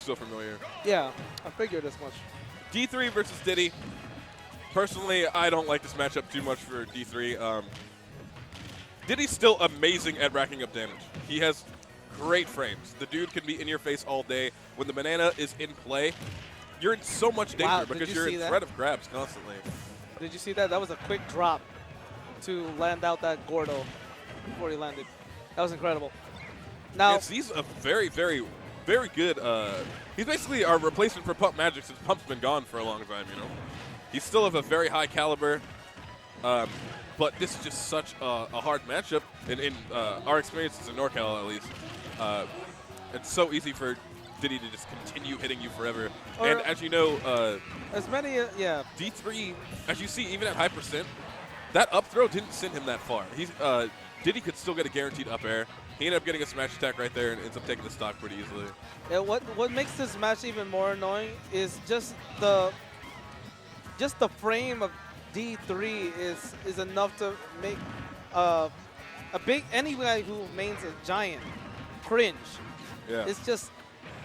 so familiar. Yeah, I figured as much. D3 versus Diddy. Personally, I don't like this matchup too much for D3. Diddy's still amazing at racking up damage. He has great frames. The dude can be in your face all day. When the banana is in play, you're in so much danger because you're in threat of grabs constantly. Did you see that? That was a quick drop to land out that Gordo before he landed. That was incredible. Now, yes, he's a very, very, very good. He's basically our replacement for Pump Magic since Pump's been gone for a long time, you know. He's still of a very high caliber, but this is just such a hard matchup in our experiences in NorCal, at least. It's so easy for Diddy to just continue hitting you forever. And as you know, as many, yeah. D3, as you see, even at high percent, that up throw didn't send him that far. Diddy could still get a guaranteed up air. He ended up getting a smash attack right there and ends up taking the stock pretty easily. Yeah, what makes this match even more annoying is just the frame of D3 is enough to make any guy who mains a giant cringe. Yeah. It's just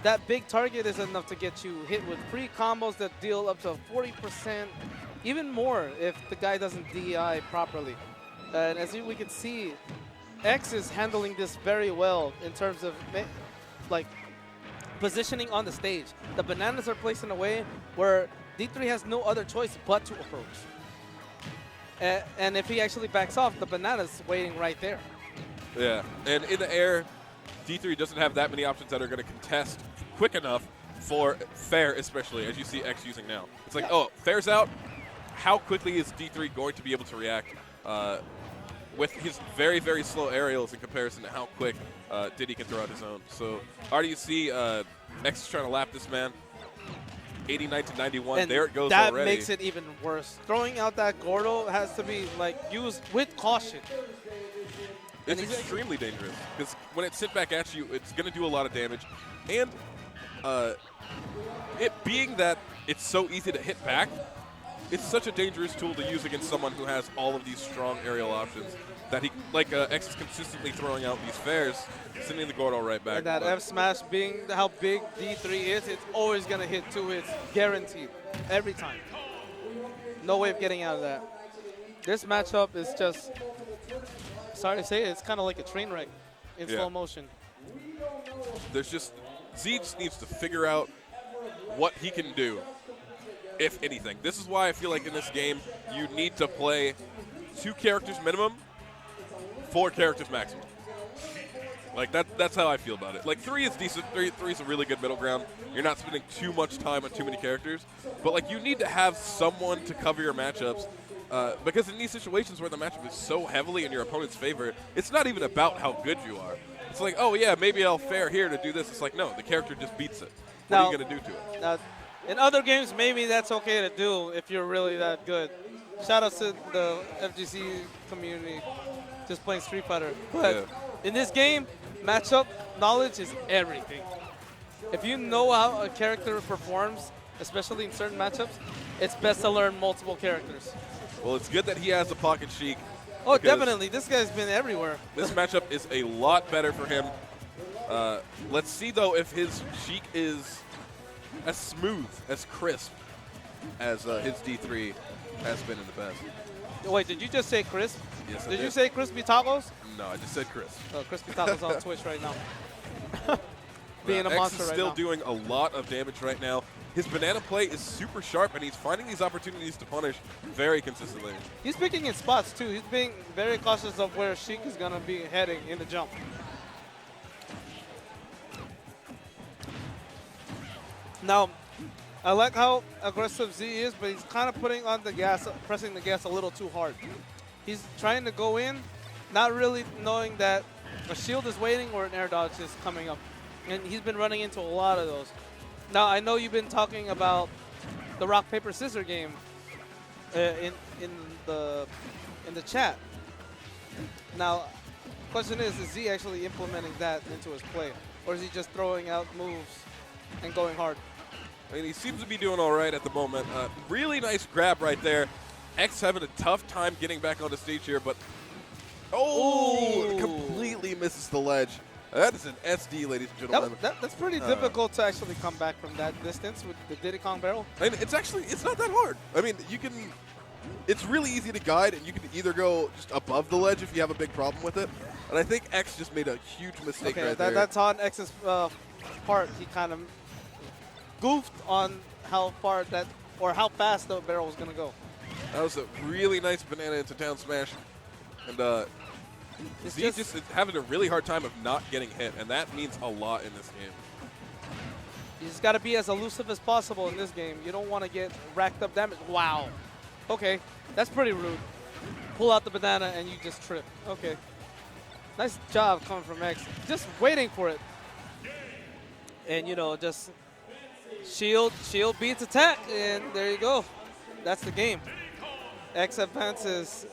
that big target is enough to get you hit with free combos that deal up to 40%, even more if the guy doesn't DI properly. And as we can see, X is handling this very well in terms of like positioning on the stage. The bananas are placed in a way where D3 has no other choice but to approach. And if he actually backs off, the banana's waiting right there. Yeah, and in the air, D3 doesn't have that many options that are going to contest quick enough for Fair, especially, as you see X using now. It's like, oh, Fair's out. How quickly is D3 going to be able to react with his very, very slow aerials in comparison to how quick Diddy can throw out his own? So already you see X is trying to lap this man. 89 to 91, and there it goes that already. That makes it even worse. Throwing out that Gordo has to be like used with caution. It's extremely dangerous because when it's sent back at you, it's going to do a lot of damage. And it being that it's so easy to hit back, it's such a dangerous tool to use against someone who has all of these strong aerial options that he, like X is consistently throwing out these fairs, sending the Gordo right back. And that F smash being how big D3 is, it's always going to hit 2 hits, guaranteed, every time. No way of getting out of that. This matchup is just, sorry to say it, it's kind of like a train wreck in slow motion. There's just, Z just needs to figure out what he can do, if anything. This is why I feel like in this game, you need to play 2 characters minimum, 4 characters maximum. Like, that's how I feel about it. Like, 3 is decent. 3 is a really good middle ground. You're not spending too much time on too many characters. But, like, you need to have someone to cover your matchups. Because in these situations where the matchup is so heavily in your opponent's favor, it's not even about how good you are. It's like, oh, yeah, maybe I'll fair here to do this. It's like, no, the character just beats it. What are you going to do to it? Now, in other games, maybe that's okay to do if you're really that good. Shout out to the FGC community just playing Street Fighter. But in this game, matchup knowledge is everything. If you know how a character performs, especially in certain matchups, it's best to learn multiple characters. Well, it's good that he has a pocket Sheik. Oh, definitely. This guy's been everywhere. This matchup is a lot better for him. Let's see, though, if his Sheik is as smooth, as crisp as his D3 has been in the past. Wait, did you just say crisp? Yes, Did you say crispy tacos? No, I just said crisp. Oh, crispy tacos on Twitch right now. Being a monster X is right still now. doing a lot of damage right now. His banana play is super sharp, and he's finding these opportunities to punish very consistently. He's picking in spots, too. He's being very cautious of where Sheik is going to be heading in the jump. Now, I like how aggressive Z is, but he's kind of putting on the gas, pressing the gas a little too hard. He's trying to go in, not really knowing that a shield is waiting or an air dodge is coming up. And he's been running into a lot of those. Now, I know you've been talking about the rock, paper, scissors game in the chat. Now, question is Z actually implementing that into his play? Or is he just throwing out moves and going hard? I mean, he seems to be doing all right at the moment. Really nice grab right there. X having a tough time getting back on the stage here, but completely misses the ledge. That is an SD, ladies and gentlemen. That's pretty difficult to actually come back from that distance with the Diddy Kong barrel. And it's not that hard. I mean, it's really easy to guide, and you can either go just above the ledge if you have a big problem with it. And I think X just made a huge mistake right there. That's on X's part. He kind of goofed on how far how fast the barrel was going to go. That was a really nice banana into down smash. And Z just is having a really hard time of not getting hit, and that means a lot in this game. You just got to be as elusive as possible in this game. You don't want to get racked up damage. Wow. Okay, that's pretty rude. Pull out the banana and you just trip. Okay. Nice job coming from X. Just waiting for it. And, you know, just shield beats attack, and there you go. That's the game. X advances.